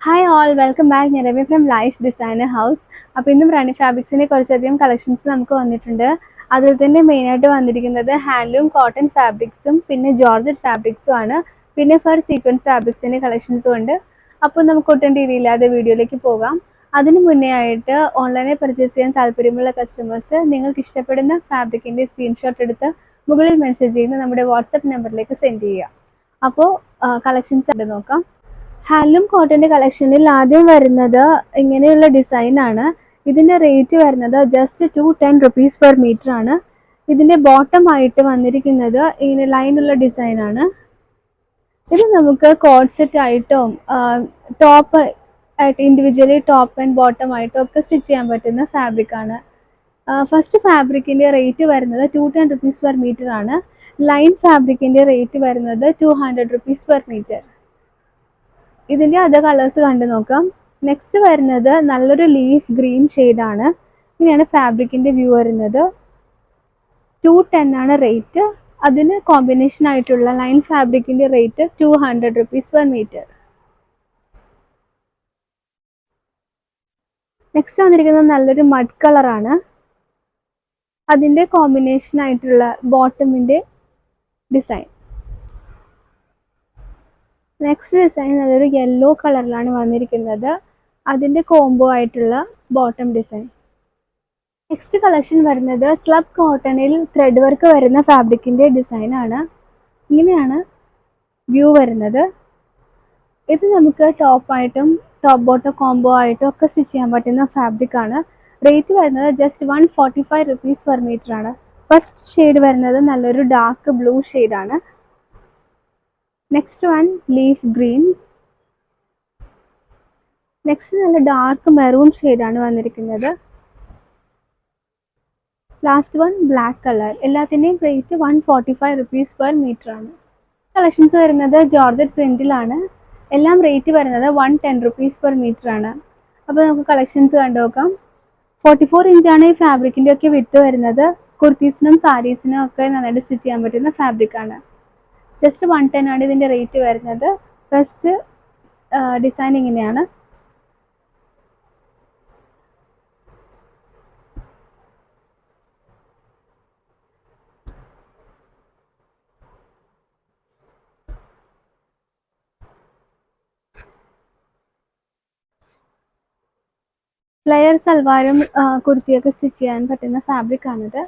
Hi all welcome back. ഞാൻ Ravi from Life Designer House. അപ്പോൾ ഇന്നും റാണി ഫാബ്രിക്സിനെ കുറച്ചധികം കളക്ഷൻസ് നമുക്ക് വന്നിട്ടുണ്ട്. അതിൽ തന്നെ മെയിനായിട്ട് വന്നിരിക്കുന്നത് ഹാൻഡ്ലൂം കോട്ടൺ ഫാബ്രിക്സും പിന്നെ ജോർജറ്റ് ഫാബ്രിക്സും ആണ്. പിന്നെ ഫർ സീക്വൻസ് ഫാബ്രിക്സിൻ്റെ കളക്ഷൻസും ഉണ്ട്. അപ്പോൾ നമുക്ക് ഒട്ടും രീതിയില്ലാതെ വീഡിയോയിലേക്ക് പോകാം. അതിന് മുന്നേ ആയിട്ട് ഓൺലൈനിൽ പർച്ചേസ് ചെയ്യാൻ താല്പര്യമുള്ള കസ്റ്റമേഴ്സ് നിങ്ങൾക്ക് ഇഷ്ടപ്പെടുന്ന ഫാബ്രിക്കിൻ്റെ സ്ക്രീൻഷോട്ട് എടുത്ത് മുകളിൽ മെൻഷൻ ചെയ്യുന്ന നമ്മുടെ വാട്സപ്പ് നമ്പറിലേക്ക് സെൻഡ് ചെയ്യുക. അപ്പോൾ കളക്ഷൻസ് ഉണ്ട് നോക്കാം. ഹാൻഡ്ലൂം കോട്ടൻ്റെ കളക്ഷനിൽ ആദ്യം വരുന്നത് ഇങ്ങനെയുള്ള ഡിസൈൻ ആണ്. ഇതിൻ്റെ റേറ്റ് വരുന്നത് ജസ്റ്റ് 210 റുപ്പീസ് പെർ മീറ്റർ ആണ്. ഇതിൻ്റെ ബോട്ടം ആയിട്ട് വന്നിരിക്കുന്നത് ഇങ്ങനെ ലൈനുള്ള ഡിസൈൻ ആണ്. ഇത് നമുക്ക് കോഡ് സെറ്റ് ആയിട്ടും ടോപ്പ് ആയിട്ട് ഇൻഡിവിജ്വലി ടോപ്പ് ആൻഡ് ബോട്ടം ആയിട്ടും ഒക്കെ സ്റ്റിച്ച് ചെയ്യാൻ പറ്റുന്ന ഫാബ്രിക് ആണ്. ഫസ്റ്റ് ഫാബ്രിക്കിൻ്റെ റേറ്റ് വരുന്നത് 210 റുപ്പീസ് പെർ മീറ്റർ ആണ്. ലൈൻ ഫാബ്രിക്കിൻ്റെ റേറ്റ് വരുന്നത് 200 റുപ്പീസ് പെർ മീറ്റർ. ഇതിൻ്റെ അതർ കളേഴ്സ് കണ്ടു നോക്കാം. നെക്സ്റ്റ് വരുന്നത് നല്ലൊരു ലീഫ് ഗ്രീൻ ഷെയ്ഡാണ്. ഇങ്ങനെയാണ് ഫാബ്രിക്കിൻ്റെ വ്യൂ വരുന്നത്. 210 ആണ് റേറ്റ്. അതിന് കോമ്പിനേഷൻ ആയിട്ടുള്ള ലൈൻ ഫാബ്രിക്കിൻ്റെ rate 200 rupees per metre. Next വന്നിരിക്കുന്നത് നല്ലൊരു മഡ് കളറാണ്. അതിൻ്റെ കോമ്പിനേഷൻ ആയിട്ടുള്ള ബോട്ടമിൻ്റെ ഡിസൈൻ. നെക്സ്റ്റ് ഡിസൈൻ നല്ലൊരു യെല്ലോ കളറിലാണ് വന്നിരിക്കുന്നത്. അതിൻ്റെ കോംബോ ആയിട്ടുള്ള ബോട്ടം ഡിസൈൻ. നെക്സ്റ്റ് കളക്ഷൻ വരുന്നത് സ്ലബ് കോട്ടണിൽ ത്രെഡ് വർക്ക് വരുന്ന ഫാബ്രിക്കിൻ്റെ ഡിസൈനാണ്. ഇങ്ങനെയാണ് വ്യൂ വരുന്നത്. ഇത് നമുക്ക് ടോപ്പായിട്ടും ടോപ്പ് ബോട്ടം കോംബോ ആയിട്ടും ഒക്കെ സ്റ്റിച്ച് ചെയ്യാൻ പറ്റുന്ന ഫാബ്രിക് ആണ്. റേറ്റ് വരുന്നത് ജസ്റ്റ് 145 റുപ്പീസ് പെർ മീറ്റർ ആണ്. ഫസ്റ്റ് ഷെയ്ഡ് വരുന്നത് നല്ലൊരു ഡാർക്ക് ബ്ലൂ ഷെയ്ഡാണ്. Next one leaf green. Next നല്ല ഡാർക്ക് മെറൂൺ ഷെയ്ഡാണ് വന്നിരിക്കുന്നത്. Last one black colour. എല്ലാത്തിൻ്റെയും റേറ്റ് 145 റുപ്പീസ് പെർ മീറ്റർ ആണ്. കളക്ഷൻസ് വരുന്നത് ജോർജറ്റ് പ്രിന്റിലാണ്. എല്ലാം റേറ്റ് വരുന്നത് 110 റുപ്പീസ് പെർ മീറ്റർ ആണ്. അപ്പോൾ നമുക്ക് കളക്ഷൻസ് കണ്ടു നോക്കാം. 44 ഇഞ്ചാണ് ഈ ഫാബ്രിക്കിൻ്റെ ഒക്കെ വിട്ട് വരുന്നത്. കുർത്തീസിനും സാരീസിനും ഒക്കെ നന്നായിട്ട് സ്റ്റിച്ച് ചെയ്യാൻ പറ്റുന്ന ഫാബ്രിക് ആണ്. ജസ്റ്റ് 110 ആണ് ഇതിൻ്റെ റേറ്റ് വരുന്നത്. ഫസ്റ്റ് ഡിസൈൻ ഇങ്ങനെയാണ്. ഫ്ലെയർ സൽവാരും കുർത്തിയൊക്കെ സ്റ്റിച്ച് ചെയ്യാൻ പറ്റുന്ന ഫാബ്രിക് ആണിത്.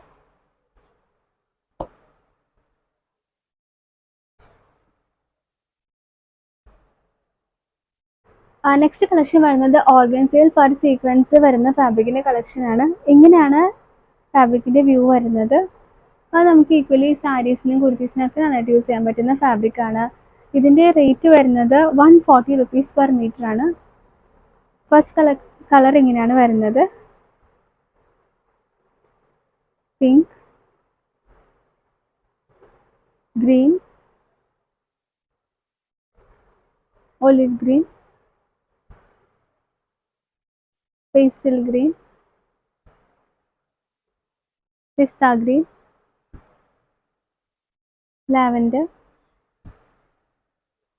നെക്സ്റ്റ് കളക്ഷൻ വരുന്നത് ഓർഗൻസയിൽ ഫർ സീക്വൻസ് വരുന്ന ഫാബ്രിക്കിൻ്റെ കളക്ഷനാണ്. ഇങ്ങനെയാണ് ഫാബ്രിക്കിൻ്റെ വ്യൂ വരുന്നത്. അത് നമുക്ക് ഈക്വലി സാരീസിനും കുർത്തീസിനൊക്കെ നന്നായിട്ട് യൂസ് ചെയ്യാൻ പറ്റുന്ന ഫാബ്രിക് ആണ്. ഇതിൻ്റെ റേറ്റ് വരുന്നത് 140 റുപ്പീസ് പെർ മീറ്റർ ആണ്. ഫസ്റ്റ് കളർ ഇങ്ങനെയാണ് വരുന്നത്. Pink, green, olive green, pastel green, pista green, lavender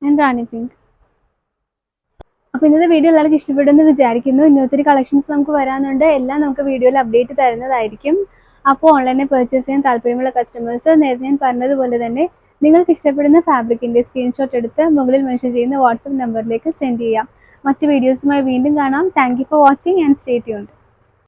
and Rani pink. അപ്പോൾ ഇന്നത്തെ വീഡിയോ എല്ലാവർക്കും ഇഷ്ടപ്പെടുമെന്ന് വിചാരിക്കുന്നു. ഇനി ഒത്തിരി കളക്ഷൻസ് നമുക്ക് വരാനുണ്ട്. എല്ലാം നമുക്ക് വീഡിയോയിൽ അപ്ഡേറ്റ് തരുന്നതായിരിക്കും. അപ്പോൾ ഓൺലൈനിൽ പർച്ചേസ് ചെയ്യാൻ താല്പര്യമുള്ള കസ്റ്റമേഴ്സ് നേരത്തെ ഞാൻ പറഞ്ഞതുപോലെ തന്നെ നിങ്ങൾക്ക് ഇഷ്ടപ്പെടുന്ന ഫാബ്രിക്കിൻ്റെ സ്ക്രീൻഷോട്ട് എടുത്ത് മുകളിൽ മെൻഷൻ ചെയ്യുന്ന വാട്സപ്പ് നമ്പറിലേക്ക് സെൻഡ് ചെയ്യാം. മറ്റ് വീഡിയോസുമായി വീണ്ടും കാണാം. Thank you for watching and stay tuned.